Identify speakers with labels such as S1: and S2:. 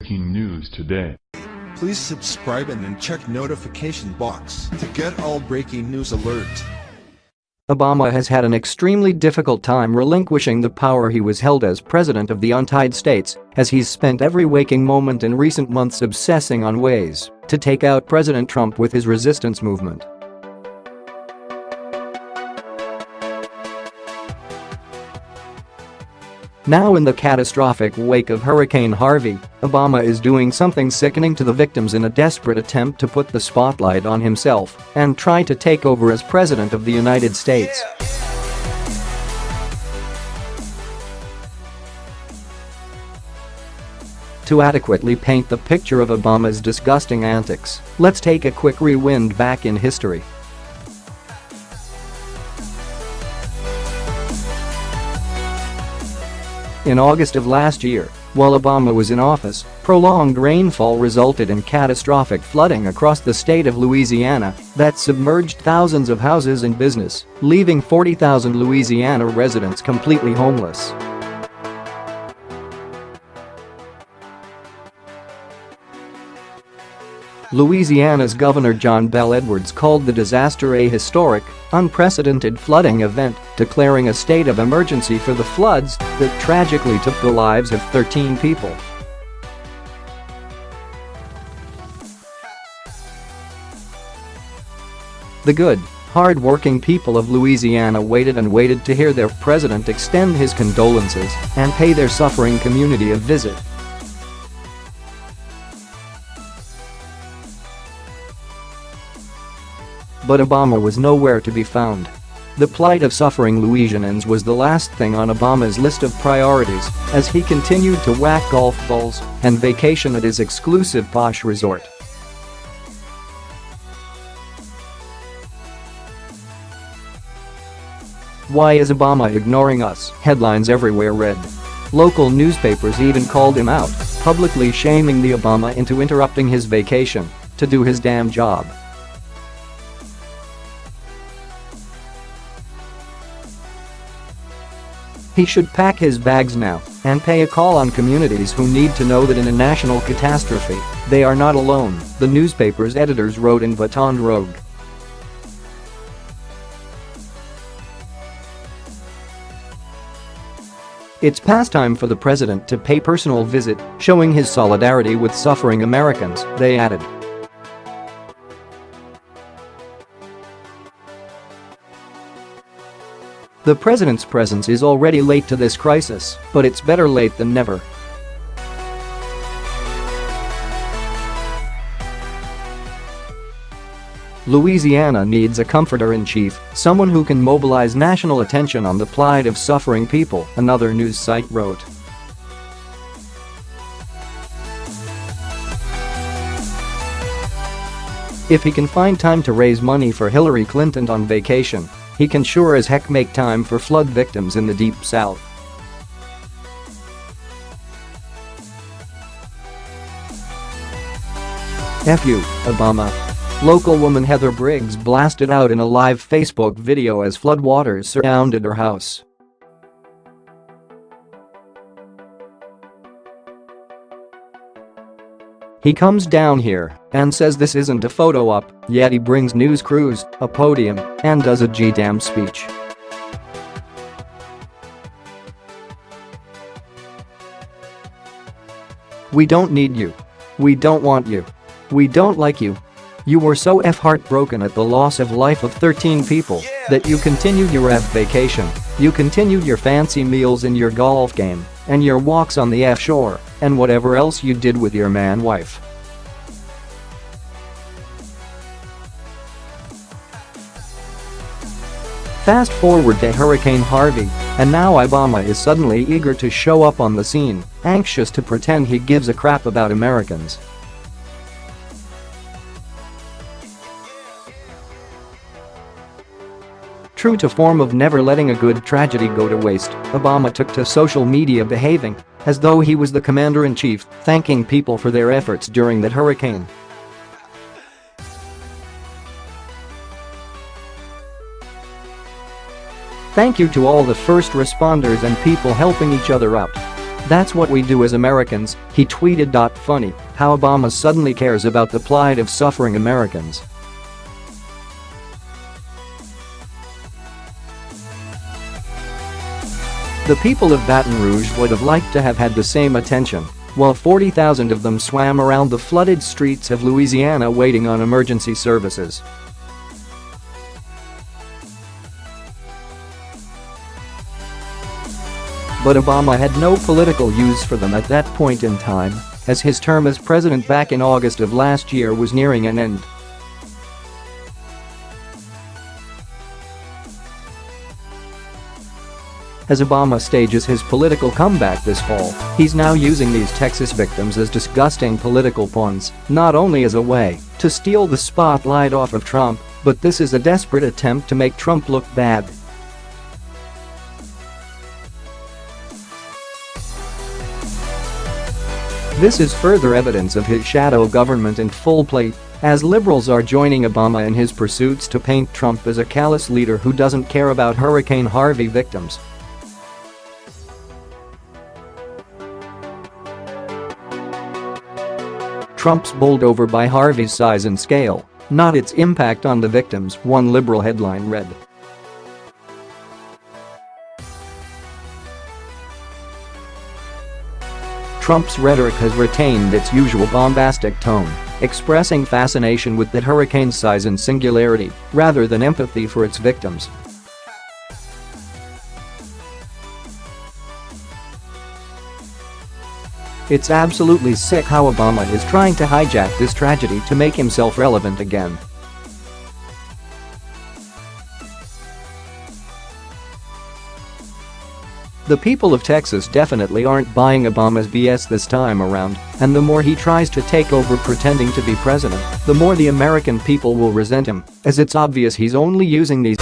S1: Breaking news today.
S2: Please subscribe and then check notification box to get all breaking news alerts.
S3: Obama has had an extremely difficult time relinquishing the power he was held as president of the United States, as he's spent every waking moment in recent months obsessing on ways to take out President Trump with his resistance movement. Now in the catastrophic wake of Hurricane Harvey, Obama is doing something sickening to the victims in a desperate attempt to put the spotlight on himself and try to take over as President of the United States. To adequately paint the picture of Obama's disgusting antics, let's take a quick rewind back in history. In August of last year, while Obama was in office, prolonged rainfall resulted in catastrophic flooding across the state of Louisiana that submerged thousands of houses and business, leaving 40,000 Louisiana residents completely homeless. Louisiana's Governor John Bel Edwards called the disaster a historic, unprecedented flooding event, declaring a state of emergency for the floods that tragically took the lives of 13 people. The good, hard-working people of Louisiana waited and waited to hear their president extend his condolences and pay their suffering community a visit. But Obama was nowhere to be found. The plight of suffering Louisianans was the last thing on Obama's list of priorities as he continued to whack golf balls and vacation at his exclusive posh resort. "Why is Obama ignoring us?" headlines everywhere read. Local newspapers even called him out, publicly shaming the Obama into interrupting his vacation to do his damn job. He should pack his bags now and pay a call on communities who need to know that in a national catastrophe, they are not alone, the newspaper's editors wrote in Baton Rouge. It's past time for the president to pay personal visit, showing his solidarity with suffering Americans, they added. The president's presence is already late to this crisis, but it's better late than never. Louisiana needs a comforter-in-chief, someone who can mobilize national attention on the plight of suffering people, another news site wrote. If he can find time to raise money for Hillary Clinton on vacation, he can sure as heck make time for flood victims in the Deep South. F you, Obama. Local woman Heather Briggs blasted out in a live Facebook video as floodwaters surrounded her house. He comes down here and says this isn't a photo op, yet he brings news crews, a podium, and does a G-damn speech. We don't need you. We don't want you. We don't like you. You were so heartbroken at the loss of life of 13 people that you continued your vacation, you continued your fancy meals and your golf game, and your walks on the shore, and whatever else you did with your man-wife. Fast forward to Hurricane Harvey, and now Obama is suddenly eager to show up on the scene, anxious to pretend he gives a crap about Americans. True to form of never letting a good tragedy go to waste, Obama took to social media behaving as though he was the commander-in-chief, thanking people for their efforts during that hurricane. Thank you to all the first responders and people helping each other out. "That's what we do as Americans," he tweeted. Funny how Obama suddenly cares about the plight of suffering Americans. The people of Baton Rouge would have liked to have had the same attention, while 40,000 of them swam around the flooded streets of Louisiana waiting on emergency services. But Obama had no political use for them at that point in time, as his term as president back in August of last year was nearing an end. As Obama stages his political comeback this fall, he's now using these Texas victims as disgusting political pawns, not only as a way to steal the spotlight off of Trump, but this is a desperate attempt to make Trump look bad. This is further evidence of his shadow government in full play, as liberals are joining Obama in his pursuits to paint Trump as a callous leader who doesn't care about Hurricane Harvey victims. Trump's bowled over by Harvey's size and scale, not its impact on the victims, one liberal headline read. Trump's rhetoric has retained its usual bombastic tone, expressing fascination with the hurricane's size and singularity, rather than empathy for its victims. It's absolutely sick how Obama is trying to hijack this tragedy to make himself relevant again. The people of Texas definitely aren't buying Obama's BS this time around, and the more he tries to take over pretending to be president, the more the American people will resent him, as it's obvious he's only using these